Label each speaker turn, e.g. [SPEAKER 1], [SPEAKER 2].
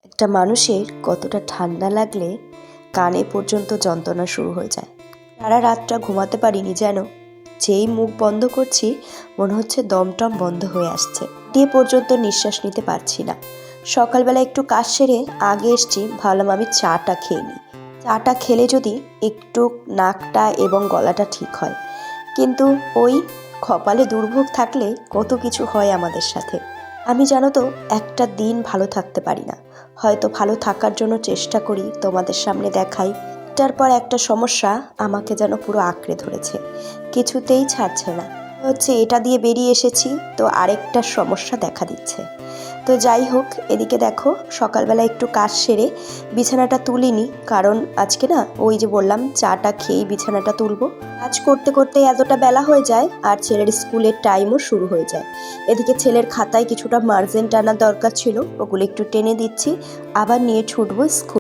[SPEAKER 1] একটা মানুষের কতটা ঠান্ডা লাগলে কানে পর্যন্ত যন্ত্রণা শুরু হয়ে যায়। সারা রাতটা ঘুমাতে পারিনি যেন। যেই মুখ বন্ধ করছি মনে হচ্ছে দমটম বন্ধ হয়ে আসছে, দিয়ে পর্যন্ত নিঃশ্বাস নিতে পারছি না। সকালবেলা একটু কাজ সেরে আগে এসছি, ভাবলাম আমি চাটা খেয়ে নিই। চাটা খেলে যদি একটু নাকটা এবং গলাটা ঠিক হয়, কিন্তু ওই কপালে দুর্ভোগ থাকলে কত কিছু হয় আমাদের সাথে। আমি জানো তো একটা দিন ভালো থাকতে পারি না। হয়তো ভালো থাকার জন্য চেষ্টা করি, তোমাদের সামনে দেখাই, একটার পর একটা সমস্যা আমাকে যেন পুরো আঁকড়ে ধরেছে, কিছুতেই ছাড়ছে না। হচ্ছে এটা দিয়ে বেরিয়ে এসেছি তো আরেকটা সমস্যা দেখা দিচ্ছে। তো যাই হোক, এদিকে দেখো সকালবেলা একটু কাজ সেরে বিছানাটা তুলিনি, কারণ আজকে না ওই যে বললাম চাটা খেয়েই বিছানাটা তুলবো। কাজ করতে করতে এতটা বেলা হয়ে যায় আর ছেলের স্কুলের টাইমও শুরু হয়ে যায়। এদিকে ছেলের খাতায় কিছুটা মার্জিন টানার দরকার ছিল, ওগুলো একটু টেনে দিচ্ছি, আবার নিয়ে ছুটবো স্কুল।